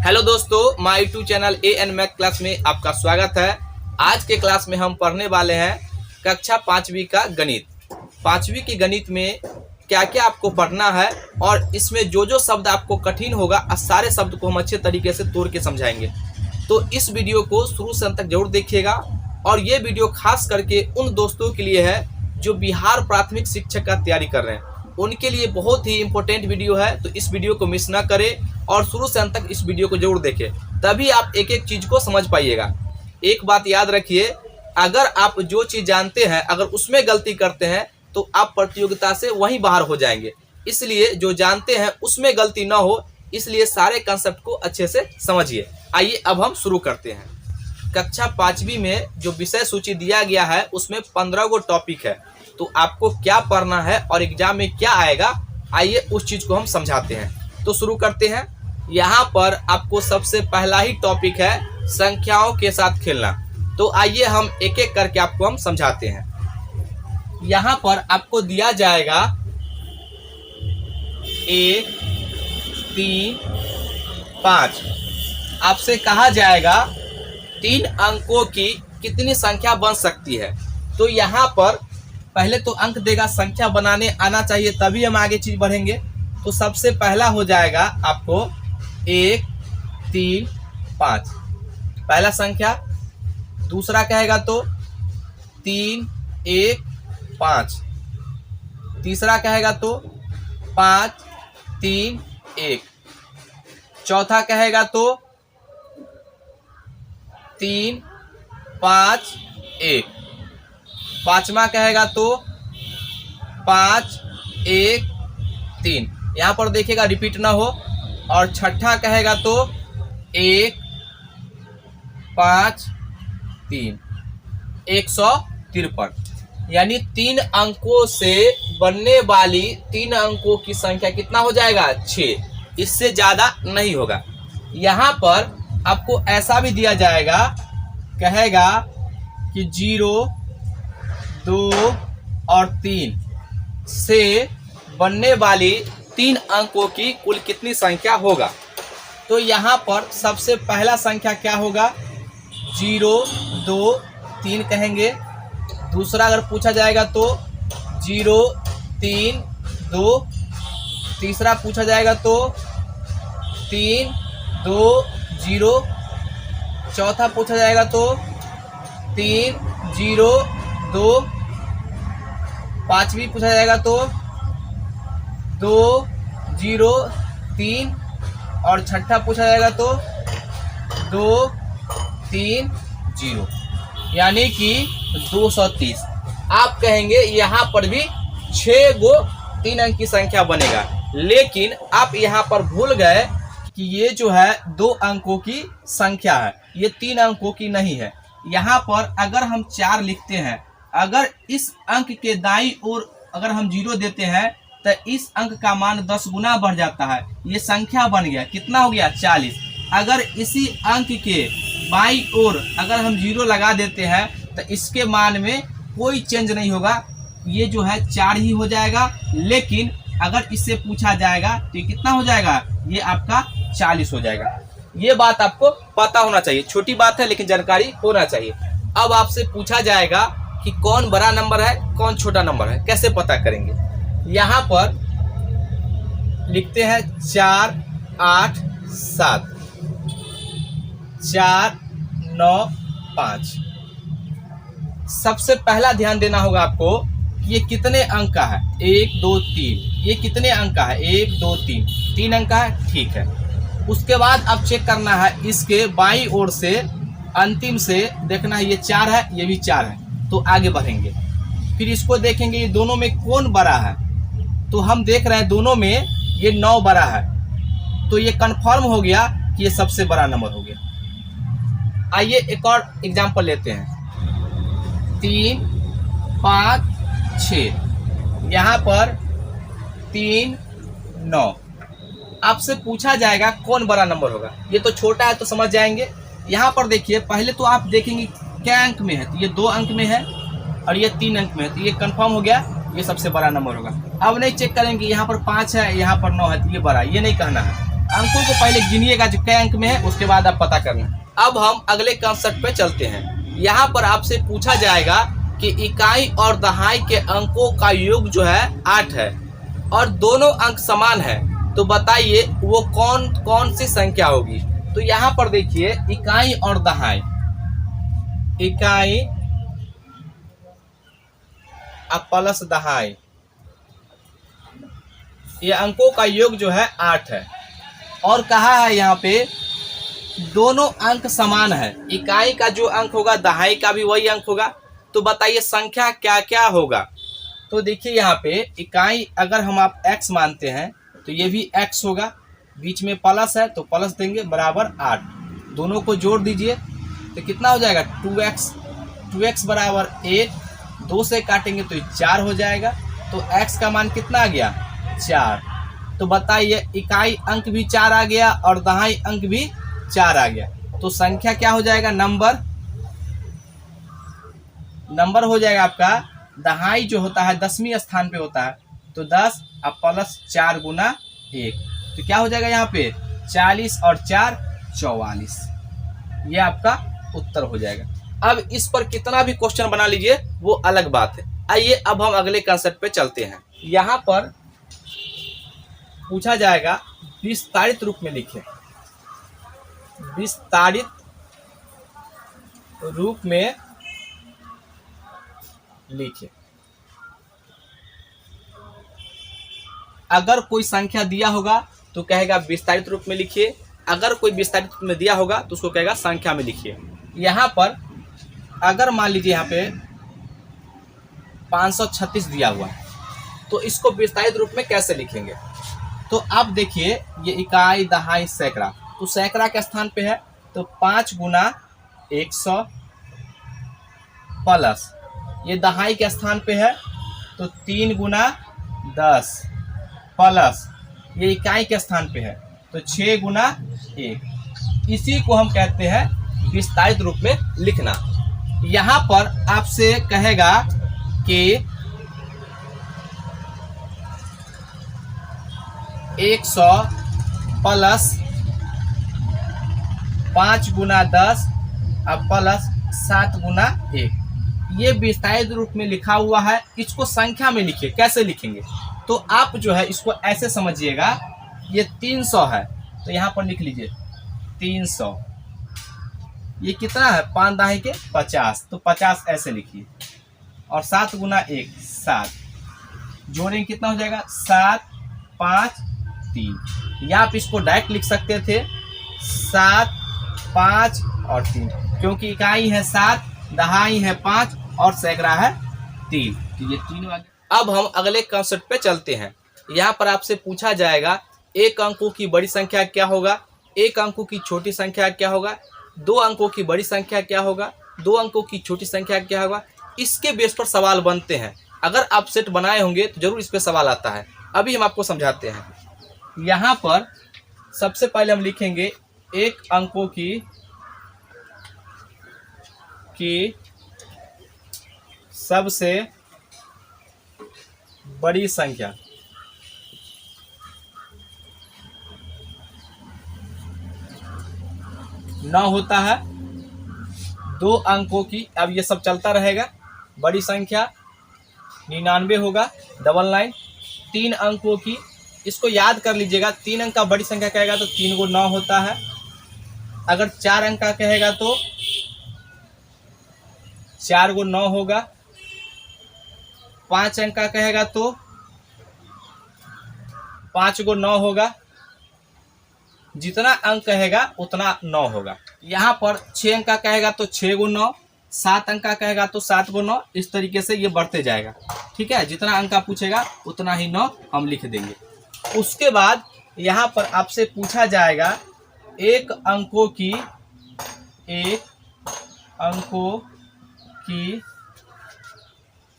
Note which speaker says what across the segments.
Speaker 1: Hello दोस्तों, my YouTube channel A N math class में आपका स्वागत है। आज के क्लास में हम पढ़ने वाले हैं कक्षा 5वीं का गणित। 5वीं की गणित में क्या क्या आपको पढ़ना है और इसमें जो जो शब्द आपको कठिन होगा सारे शब्द को हम अच्छे तरीके से तोड़ के समझाएंगे। तो इस वीडियो को शुरू से अंत तक जरूर देखिएगा। और ये वीडियो खास करके उन दोस्तों के लिए है जो बिहार प्राथमिक शिक्षक का तैयारी कर रहे हैं, उनके लिए बहुत ही इम्पोर्टेंट वीडियो है। तो इस वीडियो को मिस ना करें और शुरू से अंत तक इस वीडियो को जरूर देखें, तभी आप एक एक चीज़ को समझ पाइएगा। एक बात याद रखिए, अगर आप जो चीज़ जानते हैं अगर उसमें गलती करते हैं तो आप प्रतियोगिता से वहीं बाहर हो जाएंगे। इसलिए जो जानते हैं उसमें गलती ना हो, इसलिए सारे कंसेप्ट को अच्छे से समझिए। आइए अब हम शुरू करते हैं। कक्षा 5वीं में जो विषय सूची दिया गया है उसमें 15 गो टॉपिक है। तो आपको क्या पढ़ना है और एग्जाम में क्या आएगा, आइए उस चीज़ को हम समझाते हैं। तो शुरू करते हैं। यहाँ पर आपको सबसे पहला ही टॉपिक है संख्याओं के साथ खेलना। तो आइए हम एक एक करके आपको हम समझाते हैं। यहाँ पर आपको दिया जाएगा 1, 3, 5। आपसे कहा जाएगा 3 अंकों की कितनी संख्या बन सकती है। तो यहाँ पर पहले तो अंक देगा, संख्या बनाने आना चाहिए तभी हम आगे चीज बढ़ेंगे। तो सबसे पहला हो जाएगा आपको 1, 3, 5 पहला संख्या। दूसरा कहेगा तो 3, 1, 5। तीसरा कहेगा तो 5, 3, 1। चौथा कहेगा तो 3, 5, 1। पांचवा कहेगा तो 5, 1, 3। यहाँ पर देखिएगा रिपीट ना हो। और छठा कहेगा तो 1, 5, 3। 153। यानी 3 अंकों से बनने वाली 3 अंकों की संख्या कितना हो जाएगा? 6। इससे ज़्यादा नहीं होगा। यहाँ पर आपको ऐसा भी दिया जाएगा, कहेगा कि 0, 2 और 3 से बनने वाली 3 अंकों की कुल कितनी संख्या होगा। तो यहाँ पर सबसे पहला संख्या क्या होगा? 0, 2, 3 कहेंगे। दूसरा अगर पूछा जाएगा तो 0, 3, 2। तीसरा पूछा जाएगा तो 3, 2, 0। चौथा पूछा जाएगा तो 3, 0, 2। पांचवी पूछा जाएगा तो 2, 0, 3। और छठा पूछा जाएगा तो 2, 3, 0। यानी कि 230। आप कहेंगे यहाँ पर भी 6 गो 3 अंक की संख्या बनेगा, लेकिन आप यहाँ पर भूल गए कि ये जो है 2 अंकों की संख्या है, ये 3 अंकों की नहीं है। यहाँ पर अगर हम 4 लिखते हैं, अगर इस अंक के दाईं ओर अगर हम 0 देते हैं तो इस अंक का मान 10 गुना बढ़ जाता है। ये संख्या बन गया, कितना हो गया? 40। अगर इसी अंक के बाईं ओर अगर हम 0 लगा देते हैं तो इसके मान में कोई चेंज नहीं होगा, ये जो है 4 ही हो जाएगा। लेकिन अगर इससे पूछा जाएगा तो कितना हो जाएगा? ये आपका 40 हो जाएगा। ये बात आपको पता होना चाहिए, छोटी बात है लेकिन जानकारी होना चाहिए। अब आपसे पूछा जाएगा कि कौन बड़ा नंबर है कौन छोटा नंबर है, कैसे पता करेंगे। यहाँ पर लिखते हैं 4, 8, 7, 4, 9, 5। सबसे पहला ध्यान देना होगा आपको कि ये कितने अंक का है। 1, 2, 3। ये कितने अंक का है? 1, 2, 3। 3 अंक का है, ठीक है। उसके बाद अब चेक करना है इसके बाईं ओर से अंतिम से देखना है, ये 4 है, ये भी 4 है। तो आगे बढ़ेंगे, फिर इसको देखेंगे ये दोनों में कौन बड़ा है। तो हम देख रहे हैं दोनों में ये 9 बड़ा है, तो ये कंफर्म हो गया कि ये सबसे बड़ा नंबर हो गया। आइए एक और एग्जांपल लेते हैं। 3, 5, 6। यहाँ पर 3, 9। आपसे पूछा जाएगा कौन बड़ा नंबर होगा। ये तो छोटा है तो समझ जाएंगे। यहाँ पर देखिए, पहले तो आप देखेंगे क्या अंक में है, तो ये 2 अंक में है और ये 3 अंक में है, तो ये कंफर्म हो गया ये सबसे बड़ा नंबर होगा। अब नहीं चेक करेंगे यहाँ पर 5 है यहाँ पर 9 है तो ये बड़ा, ये नहीं कहना है। अंकों को पहले गिनिएगा जो कई अंक में है, उसके बाद आप पता करना। अब हम अगले कंसेप्ट पे चलते हैं। यहाँ पर आपसे पूछा जाएगा कि इकाई और दहाई के अंकों का योग जो है 8 है और दोनों अंक समान है, तो बताइए वो कौन कौन सी संख्या होगी। तो यहाँ पर देखिए इकाई और दहाई, इकाई अब प्लस दहाई, ये अंकों का योग जो है 8 है और कहा है यहाँ पे दोनों अंक समान है। इकाई का जो अंक होगा दहाई का भी वही अंक होगा, तो बताइए संख्या क्या क्या होगा। तो देखिए यहाँ पे इकाई अगर हम आप x मानते हैं तो ये भी x होगा, बीच में प्लस है तो प्लस देंगे बराबर 8, दोनों को जोड़ दीजिए तो कितना हो जाएगा 2x बराबर 8, 2 से काटेंगे तो 4 हो जाएगा, तो x का मान कितना आ गया 4। तो बताइए इकाई अंक भी 4 आ गया और दहाई अंक भी 4 आ गया, तो संख्या क्या हो जाएगा नंबर हो जाएगा आपका। दहाई जो होता है 10वीं स्थान पे होता है, तो 10 अब प्लस 4 गुना 1, तो क्या हो जाएगा यहाँ पे 40 और 4 44, ये आपका उत्तर हो जाएगा। अब इस पर कितना भी क्वेश्चन बना लीजिए वो अलग बात है। आइए अब हम अगले कंसेप्ट पे चलते हैं। यहाँ पर पूछा जाएगा विस्तारित रूप में लिखें, विस्तारित रूप में लिखिए। अगर कोई संख्या दिया होगा तो कहेगा विस्तारित रूप में लिखिए, अगर कोई विस्तारित रूप में दिया होगा तो उसको कहेगा संख्या में लिखिए। यहाँ पर अगर मान लीजिए यहाँ पे 536 दिया हुआ है, तो इसको विस्तारित रूप में कैसे लिखेंगे। तो अब देखिए ये इकाई दहाई सैकड़ा, तो सैकड़ा के स्थान पे है तो 5 गुना 100 प्लस ये दहाई के स्थान पे है तो 3 गुना 10 प्लस ये इकाई के स्थान पे है तो 6 गुना 1। इसी को हम कहते हैं विस्तारित रूप में लिखना। यहाँ पर आपसे कहेगा कि 100 प्लस 5 गुना 10 अब प्लस 7 गुना 1, ये विस्तारित रूप में लिखा हुआ है। इसको संख्या में लिखिए, कैसे लिखेंगे तो आप जो है इसको ऐसे समझिएगा, ये 300 है तो यहाँ पर लिख लीजिए 300, ये कितना है 5 दहाई के 50, तो 50 ऐसे लिखिए और 7 गुना 1 7, जोड़ेंगे कितना हो जाएगा 7 5 3, या आप इसको डायरेक्ट लिख सकते थे 7 5 और 3, क्योंकि इकाई है 7, दहाई है 5 और सैकड़ा है 3, तो ये 3 आ गया। अब हम अगले कंसेप्ट पे चलते हैं। यहाँ पर आपसे पूछा जाएगा एक अंकों की बड़ी संख्या क्या होगा, एक अंकों की छोटी संख्या क्या होगा, 2 अंकों की बड़ी संख्या क्या होगा, 2 अंकों की छोटी संख्या क्या होगा। इसके बेस पर सवाल बनते हैं। अगर आप सेट बनाए होंगे तो जरूर इस पर सवाल आता है। अभी हम आपको समझाते हैं। यहाँ पर सबसे पहले हम लिखेंगे एक अंकों की सबसे बड़ी संख्या, न होता है 2 अंकों की, अब ये सब चलता रहेगा। बड़ी संख्या 99 होगा, 99। 3 अंकों की, इसको याद कर लीजिएगा, 3 अंक का बड़ी संख्या कहेगा तो 3 को 9 होता है। अगर 4 अंक का कहेगा तो 4 को 9 होगा। 5 अंक का कहेगा तो 5 को 9 होगा। जितना अंक कहेगा उतना 9 होगा। यहाँ पर 6 अंक का कहेगा तो 6 को 9, 7 अंक का कहेगा तो 7 को 9, इस तरीके से ये बढ़ते जाएगा। ठीक है, जितना अंक का पूछेगा उतना ही 9 हम लिख देंगे। उसके बाद यहाँ पर आपसे पूछा जाएगा एक अंकों की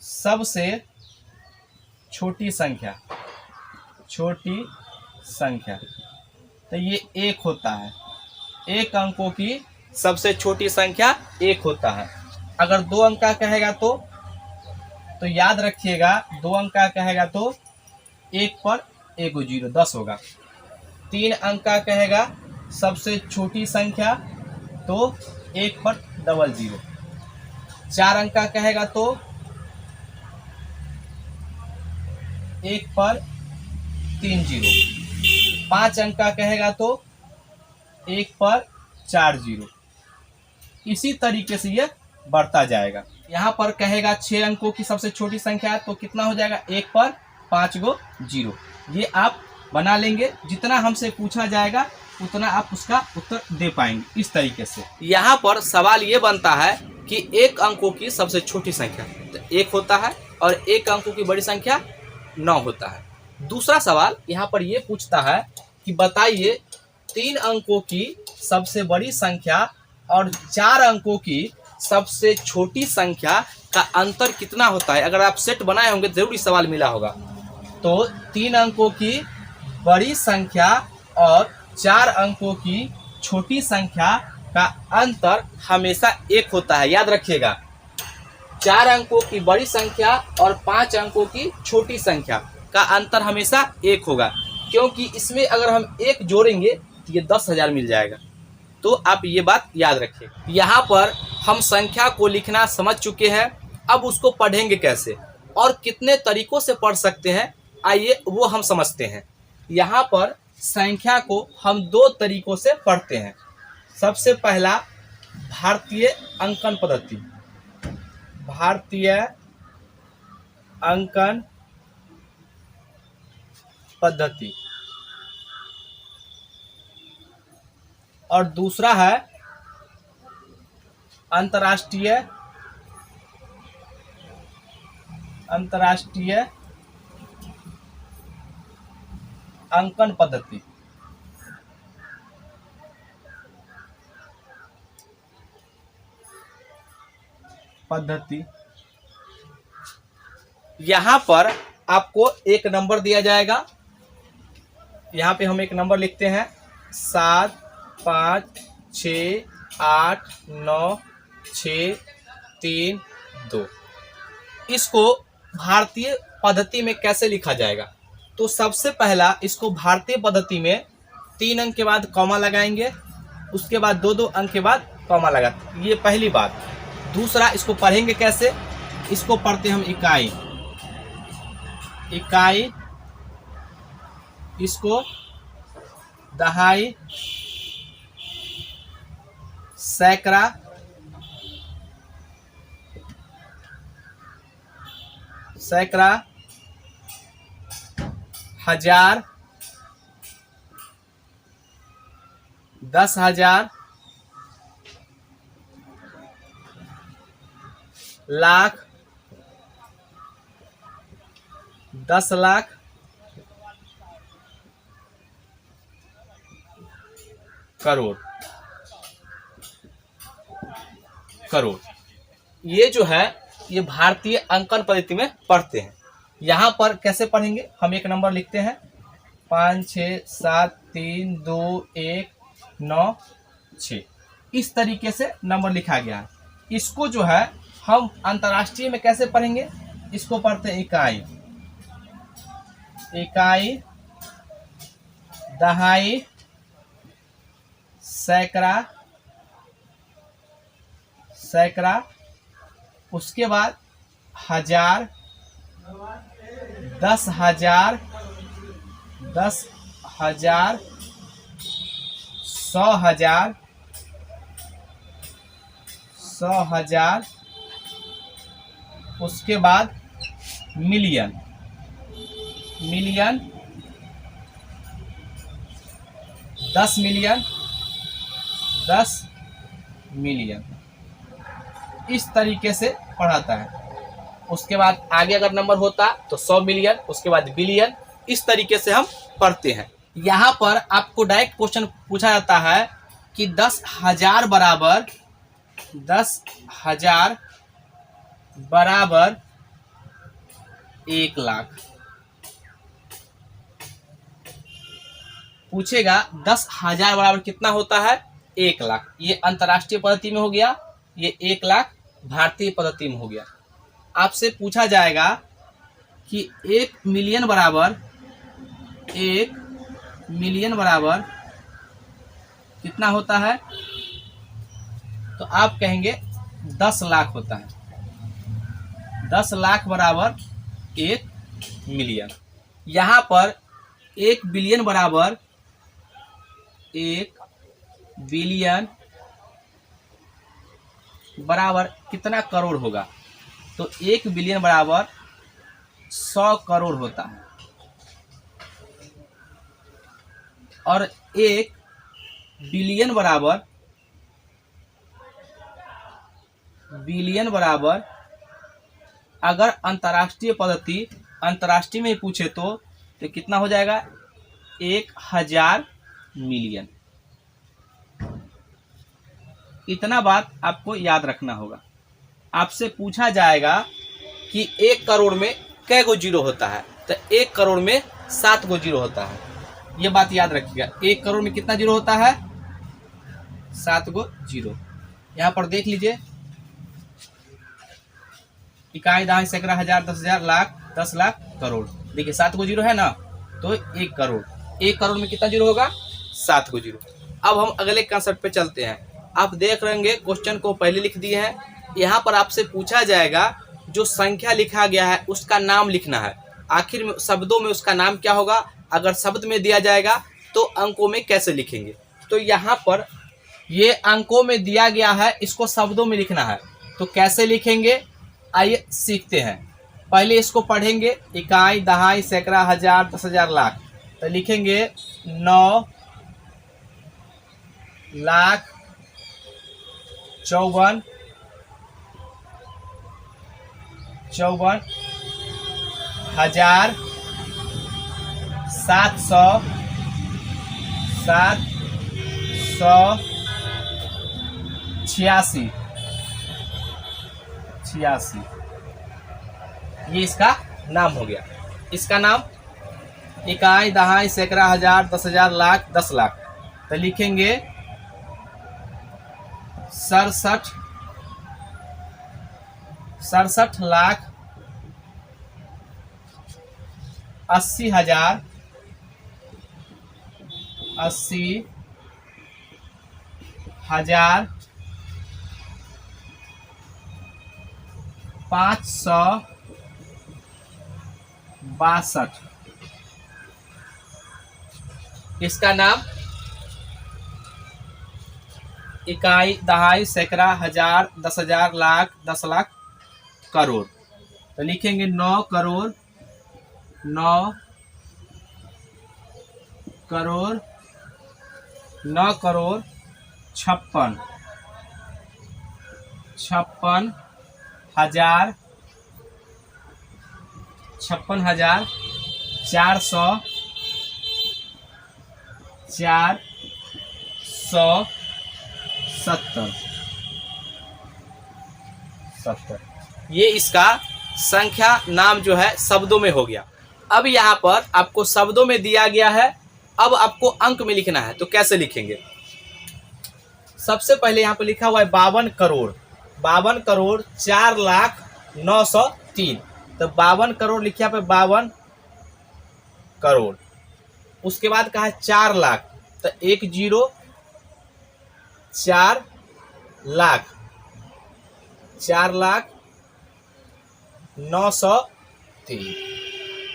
Speaker 1: सबसे छोटी संख्या, तो ये 1 होता है। एक अंकों की सबसे छोटी संख्या 1 होता है। अगर 2 अंक का कहेगा तो याद रखिएगा, 2 अंक का कहेगा तो 1 पर 1 0 10 होगा। 3 अंक का कहेगा सबसे छोटी संख्या तो 1 पर 00। 4 अंक का कहेगा तो 1 पर 30। 5 अंक का कहेगा तो 1 पर 40। इसी तरीके से ये बढ़ता जाएगा। यहाँ पर कहेगा 6 अंकों की सबसे छोटी संख्या है तो कितना हो जाएगा, 1 पर 5 गो 0। ये आप बना लेंगे, जितना हमसे पूछा जाएगा उतना आप उसका उत्तर दे पाएंगे इस तरीके से। यहाँ पर सवाल ये बनता है कि 1 अंकों की सबसे छोटी संख्या तो 1 होता है और 1 अंकों की बड़ी संख्या 9 होता है। दूसरा सवाल यहाँ पर ये पूछता है कि बताइए 3 अंकों की सबसे बड़ी संख्या और 4 अंकों की सबसे छोटी संख्या का अंतर कितना होता है। अगर आप सेट बनाए होंगे जरूर इस सवाल मिला होगा। तो 3 अंकों की बड़ी संख्या और 4 अंकों की छोटी संख्या का अंतर हमेशा 1 होता है, याद रखिएगा। 4 अंकों की बड़ी संख्या और 5 अंकों की छोटी संख्या का अंतर हमेशा 1 होगा, क्योंकि इसमें अगर हम 1 जोड़ेंगे तो ये 10,000 मिल जाएगा। तो आप ये बात याद रखिए। यहाँ पर हम संख्या को लिखना समझ चुके हैं, अब उसको पढ़ेंगे कैसे और कितने तरीकों से पढ़ सकते हैं, आइए वो हम समझते हैं। यहाँ पर संख्या को हम 2 तरीकों से पढ़ते हैं। सबसे पहला भारतीय अंकन पद्धति। भारतीय अंकन पद्धति और दूसरा है अंतर्राष्ट्रीय अंकन पद्धति। यहाँ पर आपको एक नंबर दिया जाएगा। यहाँ पे हम एक नंबर लिखते हैं 7 5 6 8 9 6 3 2। इसको भारतीय पद्धति में कैसे लिखा जाएगा, तो सबसे पहला इसको भारतीय पद्धति में 3 अंक के बाद कॉमा लगाएंगे, उसके बाद 2-2 अंक के बाद कॉमा लगा, ये पहली बात। दूसरा इसको पढ़ेंगे कैसे, इसको पढ़ते हम इकाई। इसको दहाई, सैकड़ा, हजार, 10,000, लाख, 10 लाख, करोड़। ये जो है ये भारतीय अंकन पद्धति में पढ़ते हैं। यहाँ पर कैसे पढ़ेंगे, हम एक नंबर लिखते हैं 5 6 7 3 2 1 9 6। इस तरीके से नंबर लिखा गया है। इसको जो है हम अंतर्राष्ट्रीय में कैसे पढ़ेंगे, इसको पढ़ते हैं इकाई, दहाई, सैकड़ा, उसके बाद हजार, 10,000, 100,000, 100,000, उसके बाद मिलियन, 10 मिलियन, 10 मिलियन। इस तरीके से पढ़ाता है। उसके बाद आगे अगर नंबर होता तो 100 मिलियन, उसके बाद बिलियन। इस तरीके से हम पढ़ते हैं। यहाँ पर आपको डायरेक्ट क्वेश्चन पूछा जाता है कि 10,000 बराबर 1 लाख। पूछेगा 10,000 बराबर कितना होता है, 1 लाख। ये अंतर्राष्ट्रीय पद्धति में हो गया, ये 1 लाख भारतीय पद्धति में हो गया। आपसे पूछा जाएगा कि 1 मिलियन बराबर 1 मिलियन बराबर कितना होता है, तो आप कहेंगे 10 लाख होता है। 10 लाख बराबर 1 मिलियन। यहाँ पर 1 बिलियन बराबर 1 बिलियन बराबर कितना करोड़ होगा, तो 1 बिलियन बराबर 100 करोड़ होता है। और 1 बिलियन बराबर अगर अंतर्राष्ट्रीय पद्धति अंतर्राष्ट्रीय में पूछे तो कितना हो जाएगा, 1000 मिलियन। इतना बात आपको याद रखना होगा। आपसे पूछा जाएगा कि 1 करोड़ में कै गो जीरो होता है, तो 1 करोड़ में 7 गो जीरो होता है। ये बात याद रखिएगा, 1 करोड़ में कितना जीरो होता है, 7 गो जीरो। यहाँ पर देख लीजिए, इकाई, दहाई, सैकड़ा, हजार, 10,000, लाख, 10 लाख, करोड़। देखिए 7 गो जीरो है ना, तो 1 करोड़। 1 करोड़ में कितना जीरो होगा, 7 गो जीरो। अब हम अगले कंसेप्ट पे चलते हैं। आप देख रहे होंगे क्वेश्चन को पहले लिख दिए हैं। यहाँ पर आपसे पूछा जाएगा जो संख्या लिखा गया है उसका नाम लिखना है। आखिर में शब्दों में उसका नाम क्या होगा, अगर शब्द में दिया जाएगा तो अंकों में कैसे लिखेंगे। तो यहाँ पर ये अंकों में दिया गया है, इसको शब्दों में लिखना है, तो कैसे लिखेंगे आइए सीखते हैं। पहले इसको पढ़ेंगे, इकाई, दहाई, सैकड़ा, हजार, 10,000, लाख। तो लिखेंगे 9 लाख 54 हजार 786 ये इसका नाम हो गया। इसका नाम इकाई, दहाई, सैकड़ा, हजार, 10,000, लाख, 10 लाख। तो लिखेंगे 67 लाख 80 हजार 562। इसका नाम इकाई, दहाई, सैकड़ा, हजार, 10,000, लाख, 10 लाख, करोड़। तो लिखेंगे 9 करोड़ 56 हजार 470। ये इसका संख्या नाम जो है शब्दों में हो गया। अब यहाँ पर आपको शब्दों में दिया गया है, अब आपको अंक में लिखना है, तो कैसे लिखेंगे। सबसे पहले यहाँ पर लिखा हुआ है 52 करोड़ 4,09,03। तो 52 करोड़ लिखिए यहाँ पे 52 करोड़। उसके बाद कहा है 4 लाख, तो 1 0 4 लाख 4,09,03।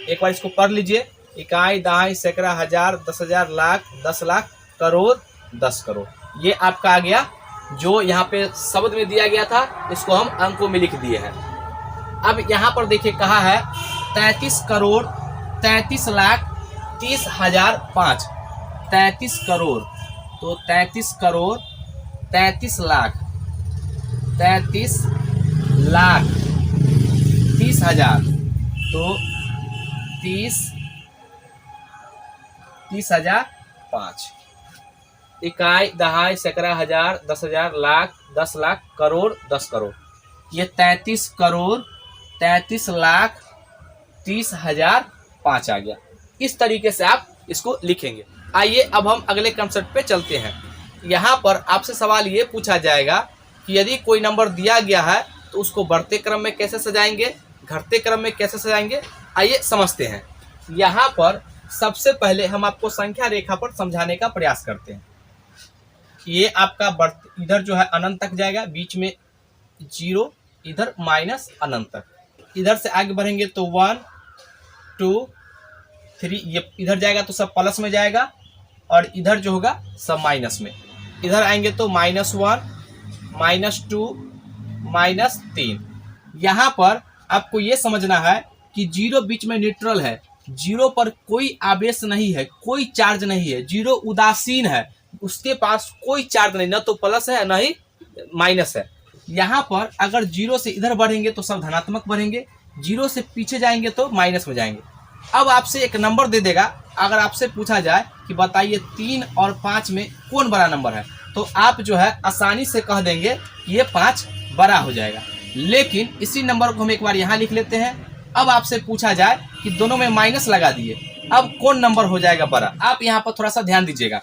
Speaker 1: एक बार इसको पढ़ लीजिए, इकाई, दहाई, सैकड़ा, हजार, 10,000, लाख, 10 लाख, करोड़, 10 करोड़। ये आपका आ गया जो यहाँ पे शब्द में दिया गया था, इसको हम अंकों में लिख दिए हैं। अब यहाँ पर देखिए कहा है 33 करोड़ 33 लाख 30,005। 33 करोड़, तो 33 करोड़ 33 लाख 30,000, तो 30,005। इकाई, दहाई, सैकड़ा, हजार, 10,000, लाख, 10 लाख, करोड़, 10 करोड़। ये 33 करोड़ 33 लाख 30,005 आ गया। इस तरीके से आप इसको लिखेंगे। आइए अब हम अगले कंसेप्ट पे चलते हैं। यहाँ पर आपसे सवाल ये पूछा जाएगा कि यदि कोई नंबर दिया गया है तो उसको बढ़ते क्रम में कैसे सजाएंगे, घटते क्रम में कैसे सजाएंगे। आइए समझते हैं। यहाँ पर सबसे पहले हम आपको संख्या रेखा पर समझाने का प्रयास करते हैं। ये आपका इधर जो है अनंत तक जाएगा, बीच में 0, इधर माइनस अनंत तक। इधर से आगे बढ़ेंगे तो 1 2 3, ये इधर जाएगा तो सब प्लस में जाएगा और इधर जो होगा सब माइनस में। इधर आएंगे तो -1 -2 -3। यहाँ पर आपको ये समझना है कि 0 बीच में न्यूट्रल है, 0 पर कोई आवेश नहीं है, कोई चार्ज नहीं है, 0 उदासीन है, उसके पास कोई चार्ज नहीं, न तो प्लस है न ही माइनस है। यहाँ पर अगर 0 से इधर बढ़ेंगे तो सब धनात्मक बढ़ेंगे, 0 से पीछे जाएंगे तो माइनस में जाएंगे। अब आपसे एक नंबर दे देगा, अगर आपसे पूछा जाए कि बताइए 3 और 5 में कौन बड़ा नंबर है, तो आप जो है आसानी से कह देंगे कि ये 5 बड़ा हो जाएगा। लेकिन इसी नंबर को हम एक बार यहाँ लिख लेते हैं। अब आपसे पूछा जाए कि दोनों में माइनस लगा दिए, अब कौन नंबर हो जाएगा बड़ा। आप यहाँ पर थोड़ा सा ध्यान दीजिएगा।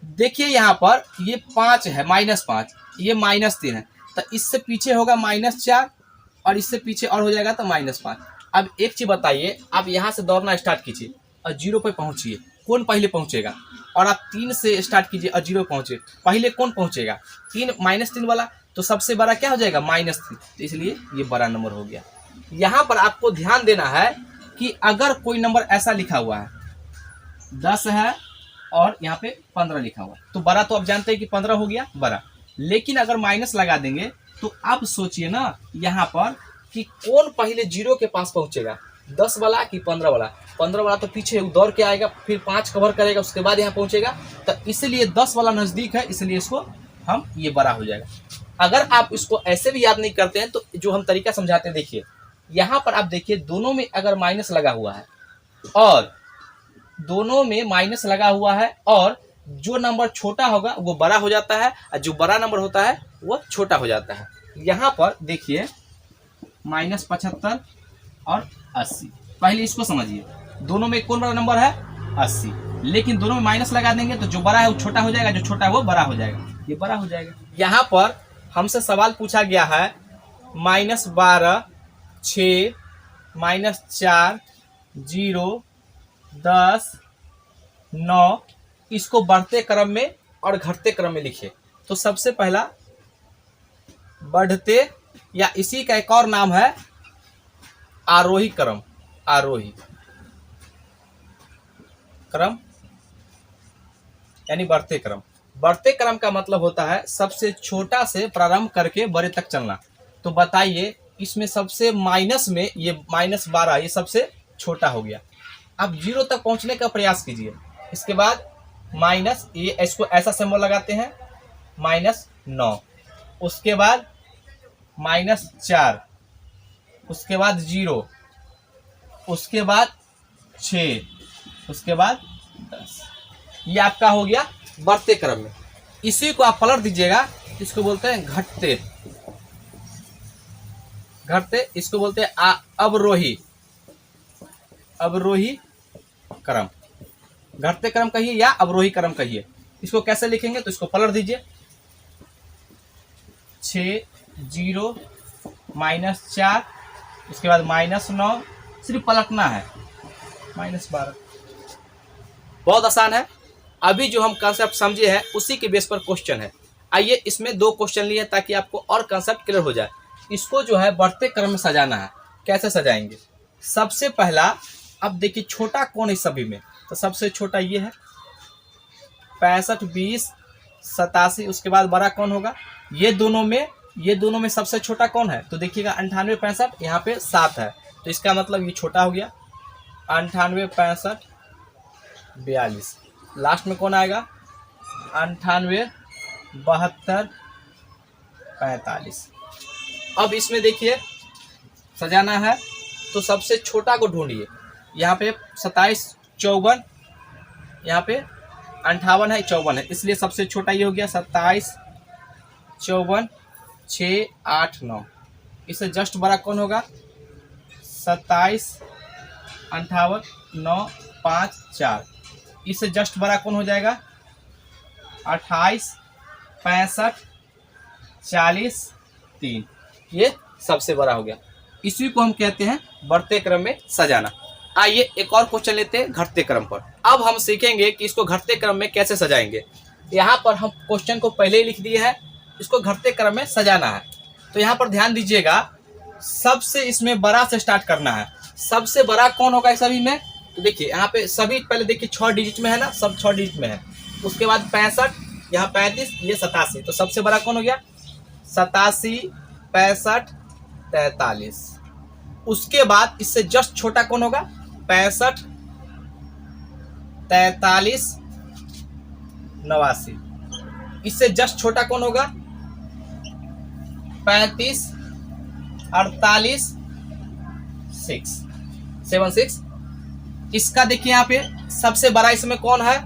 Speaker 1: देखिए यहाँ पर ये 5 है, -5, ये -3 है, तो इससे पीछे होगा -4 और इससे पीछे और हो जाएगा तो -5। अब एक चीज बताइए, आप यहाँ से दौड़ना स्टार्ट कीजिए और 0 पे पहुँचिए, कौन पहले पहुँचेगा? और आप 3 से स्टार्ट कीजिए और 0 पहुँचे, पहले कौन पहुँचेगा? 3 -3 वाला, तो सबसे बड़ा क्या हो जाएगा? -3, तो इसलिए ये बड़ा नंबर हो गया। यहाँ पर आपको ध्यान देना है कि अगर कोई नंबर ऐसा लिखा हुआ है 10 है और यहाँ पे 15 लिखा हुआ है, तो बड़ा तो आप जानते हैं कि 15 हो गया बड़ा। लेकिन अगर माइनस लगा देंगे तो अब सोचिए ना यहाँ पर कि कौन पहले 0 के पास पहुँचेगा, 10 वाला कि 15 वाला? 15 वाला तो पीछे दौड़ के आएगा, फिर 5 कवर करेगा, उसके बाद यहाँ पहुँचेगा, तो इसलिए 10 वाला नज़दीक है, इसलिए इसको हम ये बड़ा हो जाएगा। अगर आप इसको ऐसे भी याद नहीं करते हैं तो जो हम तरीका समझाते हैं, देखिए यहाँ पर आप देखिए दोनों में अगर माइनस लगा हुआ है और दोनों में माइनस लगा हुआ है और जो नंबर छोटा होगा वो बड़ा हो जाता है और जो बड़ा नंबर होता है वो छोटा हो जाता है। यहाँ पर देखिए -75 और 80, पहले इसको समझिए, दोनों में कौन बड़ा नंबर है? 80। लेकिन दोनों में माइनस लगा देंगे तो जो बड़ा है वो छोटा हो जाएगा, जो छोटा है वो बड़ा हो जाएगा, ये बड़ा हो जाएगा। यहाँ पर हमसे सवाल पूछा गया है -12 6 -4 0 10 9, इसको बढ़ते क्रम में और घटते क्रम में लिखे। तो सबसे पहला बढ़ते, या इसी का एक और नाम है आरोही क्रम, आरोही क्रम यानी बढ़ते क्रम। बढ़ते क्रम का मतलब होता है सबसे छोटा से प्रारंभ करके बड़े तक चलना। तो बताइए इसमें सबसे माइनस में ये -12 ये सबसे छोटा हो गया। अब 0 तक पहुंचने का प्रयास कीजिए, इसके बाद माइनस, ये इसको ऐसा सिंबल लगाते हैं, -9, उसके बाद -4, उसके बाद 0, उसके बाद 6, उसके बाद 10। ये आपका हो गया बढ़ते क्रम में। इसी को आप पलट दीजिएगा, इसको बोलते हैं घटते, घटते इसको बोलते हैं अवरोही, अवरोही क्रम। घटते क्रम कहिए या अवरोही क्रम कहिए। इसको कैसे लिखेंगे? तो इसको पलट दीजिए, 6 0 -4, उसके बाद -9, सिर्फ पलटना है, -12। बहुत आसान है। अभी जो हम कंसेप्ट समझे हैं उसी के बेस पर क्वेश्चन है। आइए इसमें 2 क्वेश्चन लिए ताकि आपको और कंसेप्ट क्लियर हो जाए। इसको जो है बढ़ते क्रम में सजाना है। कैसे सजाएंगे? सबसे पहला, अब देखिए छोटा कौन है सभी में, तो सबसे छोटा ये है 65 20 87, उसके बाद बड़ा कौन होगा? ये दोनों में सबसे छोटा कौन है? तो देखिएगा 98 65, यहाँ पे 7 है, तो इसका मतलब ये छोटा हो गया। 98 65 42, लास्ट में कौन आएगा? 98 72 45। अब इसमें देखिए सजाना है तो सबसे छोटा को ढूंढिए। यहाँ पे 27 54, यहाँ पे 58 है 54 है, इसलिए सबसे छोटा ये हो गया 27 54 6 8 9। इससे जस्ट बड़ा कौन होगा? 27 58 9 5 4। इससे जस्ट बड़ा कौन हो जाएगा? 28 65 40 3। ये सबसे बड़ा हो गया। इसी को हम कहते हैं बढ़ते क्रम में सजाना। आइए एक और क्वेश्चन लेते हैं घटते क्रम पर। अब हम सीखेंगे कि इसको घटते क्रम में कैसे सजाएंगे। यहाँ पर हम क्वेश्चन को पहले ही लिख दिए है, इसको घटते क्रम में सजाना है। तो यहाँ पर ध्यान दीजिएगा, सबसे इसमें बड़ा से स्टार्ट करना है। सबसे बड़ा कौन होगा सभी में? तो देखिए यहाँ पे सभी पहले देखिए 6 डिजिट में है ना, सब 6 डिजिट में है। उसके बाद 65, यहाँ 35, ये 87। तो सबसे बड़ा कौन हो गया? 87, 65, 43। उसके बाद इससे जस्ट छोटा कौन होगा? 65, 43, 89। इससे जस्ट छोटा कौन होगा? 35, 48, 76। इसका देखिए यहाँ पे सबसे बड़ा इसमें कौन है?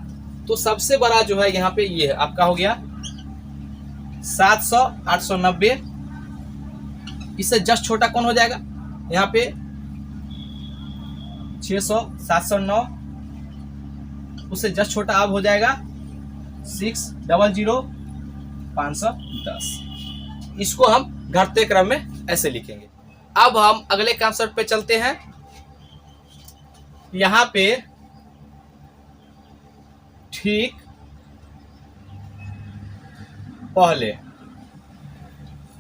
Speaker 1: तो सबसे बड़ा जो है यहाँ पे ये है, आपका हो गया 700, 890। इससे जस्ट छोटा कौन हो जाएगा? यहाँ पे 600, 709। उससे जस्ट छोटा अब हो जाएगा 600, 510। इसको हम घटते क्रम में ऐसे लिखेंगे। अब हम अगले कॉन्सेप्ट पे चलते हैं। यहाँ पे ठीक पहले,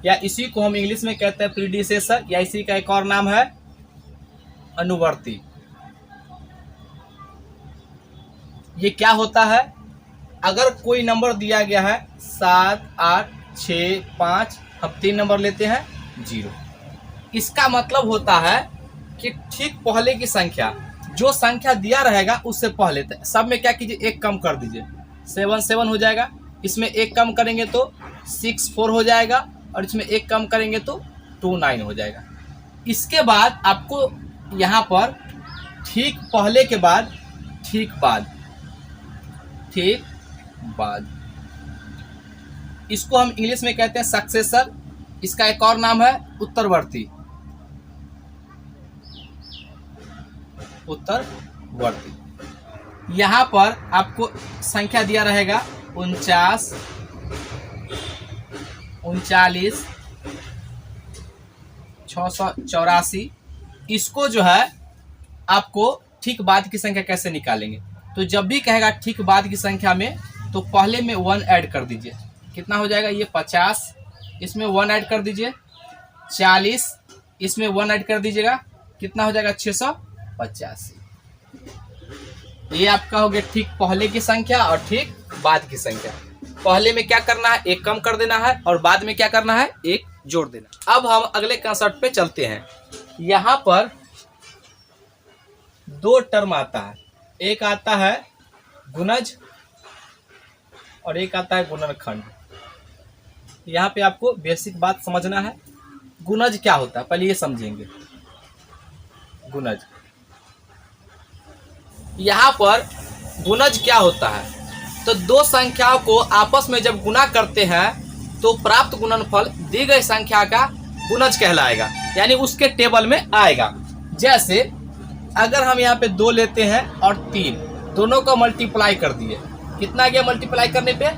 Speaker 1: या इसी को हम इंग्लिश में कहते हैं प्रीडिसेसर, या इसी का एक और नाम है अनुवर्ती। ये क्या होता है? अगर कोई नंबर दिया गया है 7, 8, 6, 5, हम 3 नंबर लेते हैं 0। इसका मतलब होता है कि ठीक पहले की संख्या, जो संख्या दिया रहेगा उससे पहले सब में क्या कीजिए, 1 कम कर दीजिए। 7 7 हो जाएगा। इसमें 1 कम करेंगे तो 6 4 हो जाएगा, और इसमें 1 कम करेंगे तो 2 9 हो जाएगा। इसके बाद आपको यहाँ पर ठीक पहले के बाद ठीक बाद, इसको हम इंग्लिश में कहते हैं सक्सेसर। इसका एक और नाम है उत्तरवर्ती। यहाँ पर आपको संख्या दिया रहेगा 49, 39, 684। इसको जो है आपको ठीक बाद की संख्या कैसे निकालेंगे? तो जब भी कहेगा ठीक बाद की संख्या में, तो पहले में 1 ऐड कर दीजिए। कितना हो जाएगा? ये 50। इसमें 1 ऐड कर दीजिए 40। इसमें 1 ऐड कर दीजिएगा, कितना हो जाएगा? 685। ये आपका हो गया ठीक पहले की संख्या और ठीक बाद की संख्या। पहले में क्या करना है? 1 कम कर देना है, और बाद में क्या करना है? 1 जोड़ देना। अब हम अगले कॉन्सेप्ट पे चलते हैं। यहाँ पर 2 टर्म आता है, एक आता है गुणज और एक आता है गुणनखंड। यहाँ पे आपको बेसिक बात समझना है। गुणज क्या होता है पहले ये समझेंगे। गुणज, यहाँ पर गुणज क्या होता है? तो 2 संख्याओं को आपस में जब गुणा करते हैं तो प्राप्त गुणनफल दी गई संख्या का गुणज कहलाएगा, यानी उसके टेबल में आएगा। जैसे अगर हम यहाँ पे 2 लेते हैं और 3, दोनों को मल्टीप्लाई कर दिए, कितना गया मल्टीप्लाई करने पे?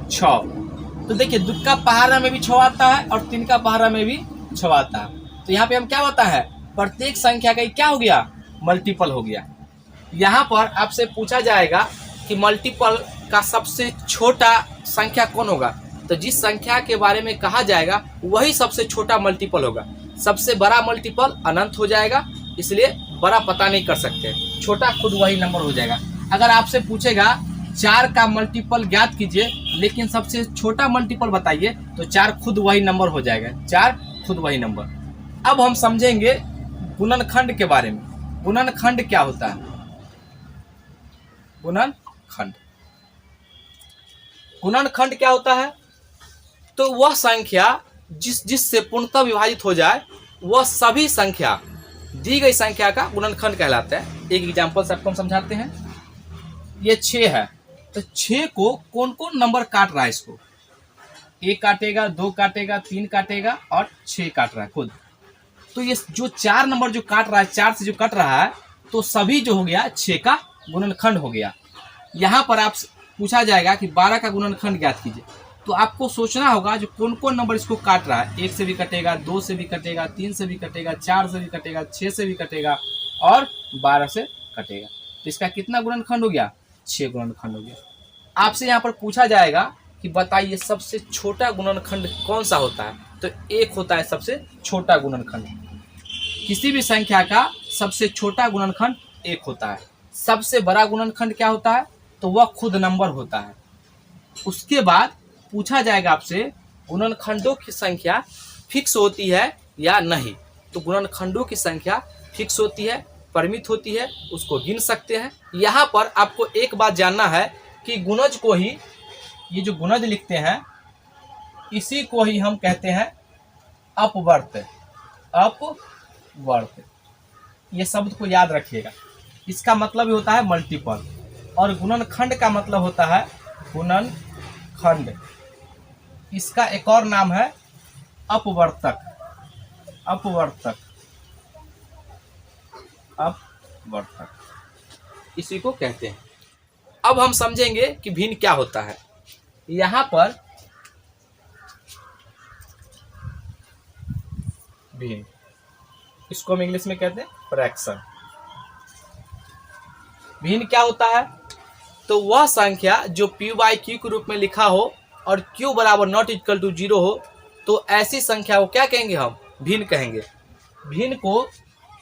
Speaker 1: 6। तो देखिए 2 का पहाड़ा में भी 6 आता है और 3 का पहाड़ा में भी 6 आता है। तो यहाँ पे हम क्या होता है? प्रत्येक संख्या का क्या हो गया? मल्टीपल हो गया। यहाँ पर आपसे पूछा जाएगा कि मल्टीपल का सबसे छोटा संख्या कौन होगा? तो जिस संख्या के बारे में कहा जाएगा वही सबसे छोटा मल्टीपल होगा। सबसे बड़ा मल्टीपल अनंत हो जाएगा, इसलिए बड़ा पता नहीं कर सकते, छोटा खुद वही नंबर हो जाएगा। अगर आपसे पूछेगा 4 का मल्टीपल ज्ञात कीजिए, लेकिन सबसे छोटा मल्टीपल बताइए, तो 4 खुद वही नंबर हो जाएगा। 4 खुद वही नंबर। अब हम समझेंगे गुणनखंड के बारे में। गुणनखंड क्या होता है? गुणनखंड क्या होता है? तो वह संख्या जिससे पूर्णतः विभाजित हो जाए, वह सभी संख्या दी गई संख्या का गुणनखंड कहलाता है। एक एग्जांपल से आपको हम समझाते हैं। ये 6 है, तो 6 को कौन कौन नंबर काट रहा है? इसको 1 काटेगा, 2 काटेगा, 3 काटेगा और 6 काट रहा है खुद। तो ये जो 4 नंबर जो काट रहा है, 4 से जो कट रहा है, तो सभी जो हो गया 6 का गुणनखंड हो गया। यहाँ पर आप पूछा जाएगा कि 12 का गुणनखंड ज्ञात कीजिए, तो आपको सोचना होगा जो कौन कौन नंबर इसको काट रहा है। 1 से भी कटेगा, 2 से भी कटेगा, 3 से भी कटेगा, 4 से भी कटेगा, 6 से भी कटेगा और 12 से कटेगा, तो इसका कितना गुणनखंड हो गया? 6 गुणनखंड हो गया। आपसे यहाँ पर पूछा जाएगा कि बताइए सबसे छोटा गुणनखंड कौन सा होता है, तो 1 होता है सबसे छोटा गुणनखंड। किसी भी संख्या का सबसे छोटा गुणनखंड 1 होता है। सबसे बड़ा गुणनखंड क्या होता है? तो वह खुद नंबर होता है। उसके बाद पूछा जाएगा आपसे गुणनखंडों की संख्या फिक्स होती है या नहीं, तो गुणनखंडों की संख्या फिक्स होती है, परिमित होती है, उसको गिन सकते हैं। यहाँ पर आपको एक बात जानना है कि गुणज को ही, ये जो गुणज लिखते हैं इसी को ही हम कहते हैं अपवर्त। अपवर्त, ये शब्द को याद रखिएगा। इसका मतलब ही होता है मल्टीपल, और गुणनखंड का मतलब होता है गुणनखंड। इसका एक और नाम है अपवर्तक। अपवर्तक, अपवर्तक इसी को कहते हैं। अब हम समझेंगे कि भिन्न क्या होता है। यहाँ पर भिन्न, इसको हम इंग्लिश में कहते हैं फ्रैक्शन। भिन्न क्या होता है? तो वह संख्या जो p/q के रूप में लिखा हो और q बराबर नॉट इक्वल टू 0 हो, तो ऐसी संख्या को क्या कहेंगे? हम भिन्न कहेंगे। भिन्न को,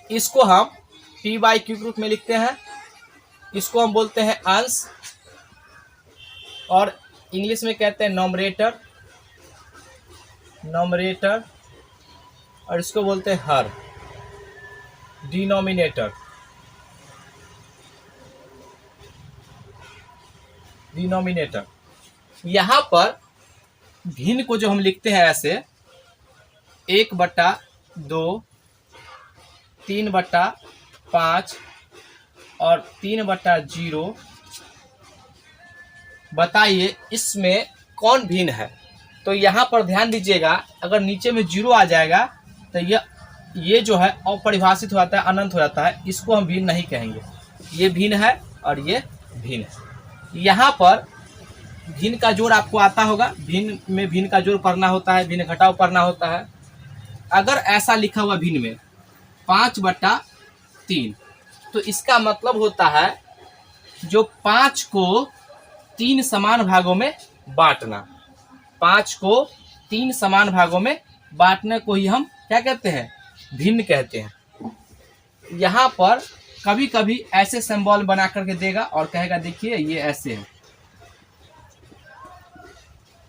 Speaker 1: इसको हम p/q के रूप में लिखते हैं, इसको हम बोलते हैं अंश, और इंग्लिश में कहते हैं नॉमरेटर, नॉमरेटर, और इसको बोलते हैं हर, डिनोमिनेटर, डिनोमिनेटर। यहाँ पर भिन्न को जो हम लिखते हैं ऐसे 1/2, 3/5 और 3/0, बताइए इसमें कौन भिन्न है? तो यहाँ पर ध्यान दीजिएगा, अगर नीचे में 0 आ जाएगा तो ये जो है अपरिभाषित हो जाता है, अनंत हो जाता है, इसको हम भिन्न नहीं कहेंगे। ये भिन्न है और ये भिन्न है। यहाँ पर भिन्न का जोड़ आपको आता होगा, भिन्न में भिन्न का जोड़ करना होता है, भिन्न घटाव करना होता है। अगर ऐसा लिखा हुआ भिन्न में 5/3, तो इसका मतलब होता है जो 5 को 3 समान भागों में बांटना। 5 को 3 समान भागों में बांटने को ही हम क्या कहते हैं? भिन्न कहते हैं। यहाँ पर कभी कभी ऐसे सिंबल बना करके देगा और कहेगा देखिए ये ऐसे है,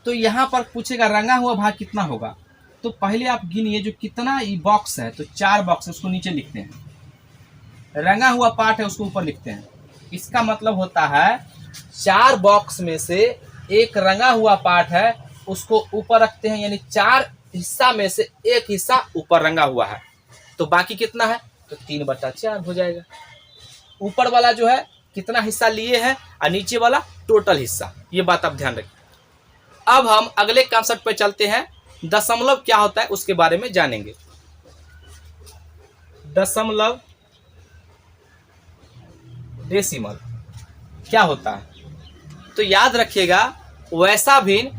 Speaker 1: तो यहाँ पर पूछेगा रंगा हुआ भाग कितना होगा। तो पहले आप गिनिए जो कितना ये बॉक्स है, तो 4 बॉक्स है, उसको नीचे लिखते हैं। रंगा हुआ पार्ट है उसको ऊपर लिखते हैं। इसका मतलब होता है 4 बॉक्स में से एक रंगा हुआ पार्ट है, उसको ऊपर रखते हैं, यानी 4 हिस्सा में से एक हिस्सा ऊपर रंगा हुआ है, तो बाकी कितना है? तो 3/4 हो जाएगा। ऊपर वाला जो है कितना हिस्सा लिए हैं और नीचे वाला टोटल हिस्सा, ये बात आप ध्यान रखिए। अब हम अगले कॉन्सेप्ट पे चलते हैं, दशमलव क्या होता है उसके बारे में जानेंगे। दशमलव, डेसिमल क्या होता है? तो याद रखिएगा, वैसा भिन्न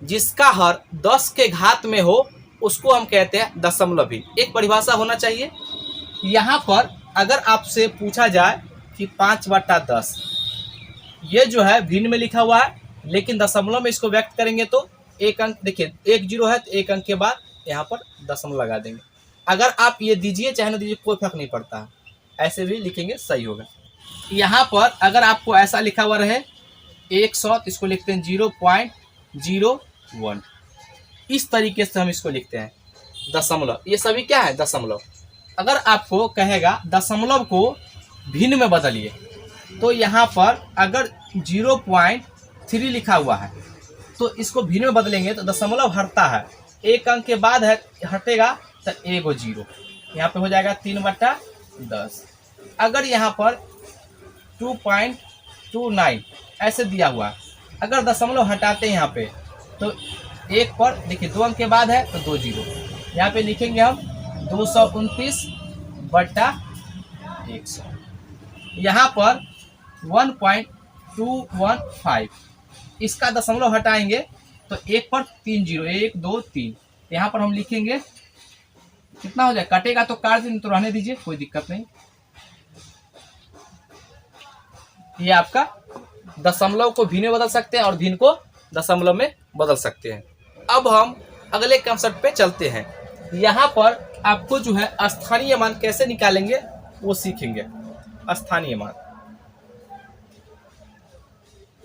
Speaker 1: जिसका हर 10 के घात में हो उसको हम कहते हैं दशमलव भिन्न। एक परिभाषा होना चाहिए। यहाँ पर अगर आपसे पूछा जाए कि 5/10, ये जो है भिन्न में लिखा हुआ है, लेकिन दशमलव में इसको व्यक्त करेंगे तो एक अंक, देखिए 1 0 है तो एक अंक के बाद यहाँ पर दशमलव लगा देंगे। अगर आप ये दीजिए चाहे ना दीजिए कोई फर्क नहीं पड़ता है, ऐसे भी लिखेंगे सही होगा। यहाँ पर अगर आपको ऐसा लिखा हुआ रहे 100, तो इसको लिखते हैं 0.01। इस तरीके से हम इसको लिखते हैं दशमलव। ये सभी क्या है? दशमलव। अगर आपको कहेगा दशमलव को भिन्न में बदलिए, तो यहाँ पर अगर 0.3 लिखा हुआ है तो इसको भिन्न में बदलेंगे तो दशमलव हटता है, एक अंक के बाद है हटेगा तो 1 0, यहाँ पे हो जाएगा 3/10। अगर यहाँ पर 2.29 ऐसे दिया हुआ है, अगर दशमलव हटाते हैं यहाँ पे तो एक पर देखिए 2 अंक के बाद है तो 2 0, यहाँ पे लिखेंगे हम 229/100। यहाँ पर 1.215, इसका दशमलव हटाएंगे तो एक पर 3 0, 1 2 3, यहाँ पर हम लिखेंगे कितना हो जाए, कटेगा तो काट देंगे, तो रहने दीजिए कोई दिक्कत नहीं। ये आपका दशमलव को भिन्न में बदल सकते हैं और भिन्न को दशमलव में बदल सकते हैं। अब हम अगले कंसेप्ट पे चलते हैं। यहाँ पर आपको जो है स्थानीय मान कैसे निकालेंगे वो सीखेंगे। स्थानीय मान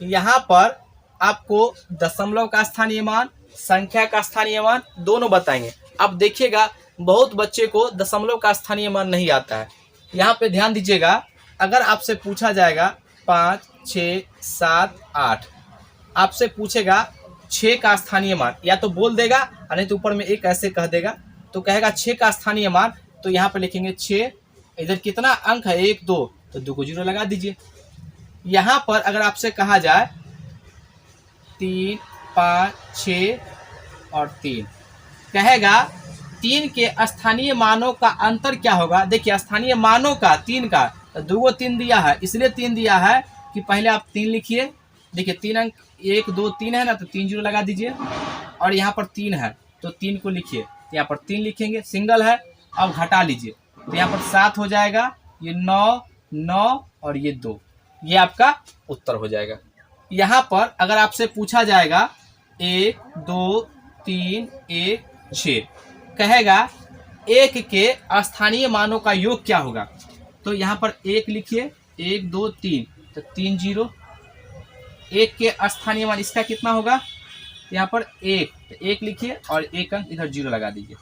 Speaker 1: यहाँ पर आपको दशमलव का स्थानीय मान, संख्या का स्थानीय मान दोनों बताएंगे। अब देखिएगा बहुत बच्चे को दशमलव का स्थानीय मान नहीं आता है। यहाँ पे ध्यान दीजिएगा, अगर आपसे पूछा जाएगा 5, 6, 7, 8, आपसे पूछेगा 6 का स्थानीय मान, या तो बोल देगा और नहीं तो ऊपर में एक ऐसे कह देगा, तो कहेगा 6 का स्थानीय मान, तो यहाँ पे लिखेंगे 6, इधर कितना अंक है 1, 2, तो 2 को 0 लगा दीजिए। यहाँ पर अगर आपसे कहा जाए 3, 5, 6 और 3, कहेगा 3 के स्थानीय मानों का अंतर क्या होगा। देखिए स्थानीय मानों का 3 का, तो 2 को 3 दिया है, इसलिए 3 दिया है कि पहले आप 3 लिखिए। देखिए 3 अंक 1, 2, 3 है ना, तो 3 0 लगा दीजिए। और यहाँ पर 3 है तो 3 को लिखिए, यहाँ पर 3 लिखेंगे, सिंगल है। अब घटा लीजिए तो यहाँ पर 7 हो जाएगा, ये 9, 9 और ये 2, ये आपका उत्तर हो जाएगा। यहाँ पर अगर आपसे पूछा जाएगा 1, 2, 3, 1, 6, कहेगा 1 के स्थानीय मानों का योग क्या होगा, तो यहाँ पर 1 लिखिए, 1, 2, 3, तो 3 0। 1 के स्थानीय मान इसका कितना होगा, यहाँ पर 1, तो 1 लिखिए और 1 अंक इधर 0 लगा दीजिए।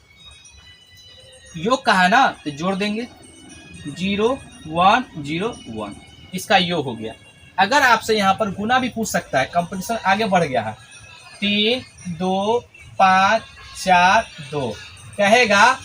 Speaker 1: योग कहा है ना, तो जोड़ देंगे 0, 1, 0, 1, इसका योग हो गया। अगर आपसे यहाँ पर गुना भी पूछ सकता है, कंपटीशन आगे बढ़ गया है। 3, 2, 5, 4, 2, कहेगा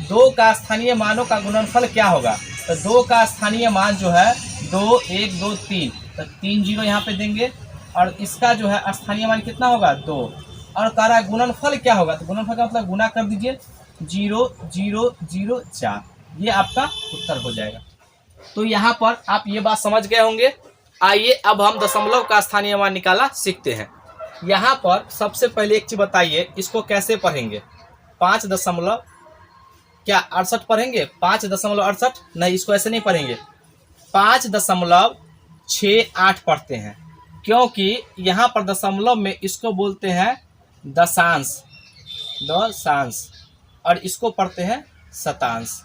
Speaker 1: 2 का स्थानीय मानों का गुणनफल क्या होगा, तो 2 का स्थानीय मान जो है 2, 1, 2, 3, तो 3 0 यहाँ पे देंगे। और इसका जो है स्थानीय मान कितना होगा 2, और कह रहा है गुणनफल क्या होगा, तो गुणनफल का मतलब गुना कर दीजिए, 0, 0, 0, 4, ये आपका उत्तर हो जाएगा। तो यहाँ पर आप ये बात समझ गए होंगे। आइए अब हम दशमलव का स्थानीय मान निकाला सीखते हैं। यहाँ पर सबसे पहले एक चीज बताइए, इसको कैसे पढ़ेंगे। 5 दशमलव क्या 68 पढ़ेंगे, 5.68 नहीं, इसको ऐसे नहीं पढ़ेंगे, 5.68 पढ़ते हैं, क्योंकि यहाँ पर दशमलव में इसको बोलते हैं दशांश, दशांश, और इसको पढ़ते हैं शतांश,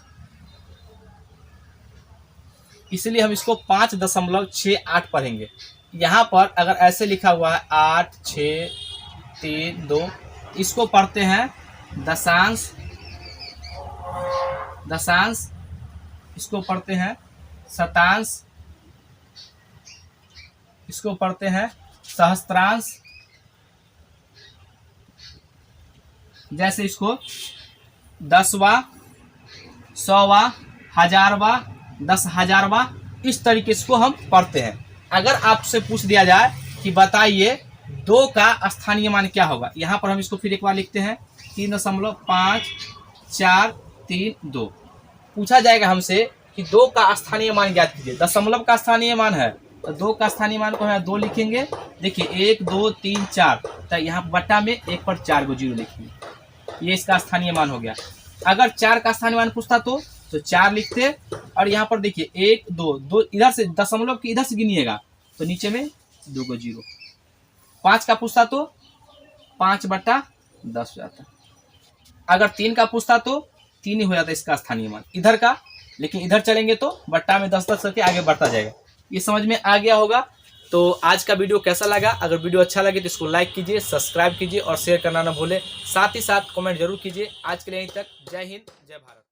Speaker 1: इसलिए हम इसको 5.68 पढ़ेंगे। यहाँ पर अगर ऐसे लिखा हुआ है 8, 6, 3, 2, इसको पढ़ते हैं दशांश, दशांश, इसको पढ़ते हैं शतांश, इसको पढ़ते हैं सहस्त्रांश। जैसे इसको 10वां, 100वां, 1000वां, 10,000वां, इस तरीके से हम पढ़ते हैं। अगर आपसे पूछ दिया जाए कि बताइए 2 का स्थानीय मान क्या होगा, यहाँ पर हम इसको फिर एक बार लिखते हैं 3.54332। पूछा जाएगा हमसे कि 2 का स्थानीय मान ज्ञात कीजिए। दशमलव का स्थानीय मान है तो 2 का स्थानीय मान को है 2 लिखेंगे। देखिए 1, 2, 3, 4, तो यहाँ बट्टा में 1 पर 4 को 0 लिखेंगे, ये इसका स्थानीय मान हो गया। अगर 4 का स्थानीय मान पूछता तो 4 लिखते, और यहाँ पर देखिए 1, 2, 2 इधर से दशमलव के इधर से गिनिएगा तो नीचे में 2 को 0। 5 का पूछता तो 5/10 हो जाता। अगर 3 का पूछता तो 3 ही हो जाता इसका स्थानीय मान इधर का, लेकिन इधर चलेंगे तो बट्टा में 10 करके आगे बढ़ता जाएगा। ये समझ में आ गया होगा। तो आज का वीडियो कैसा लगा, अगर वीडियो अच्छा लगे तो इसको लाइक कीजिए, सब्सक्राइब कीजिए और शेयर करना ना भूलें। साथ ही साथ कमेंट जरूर कीजिए। आज के लिए यहीं तक। जय हिंद, जय भारत।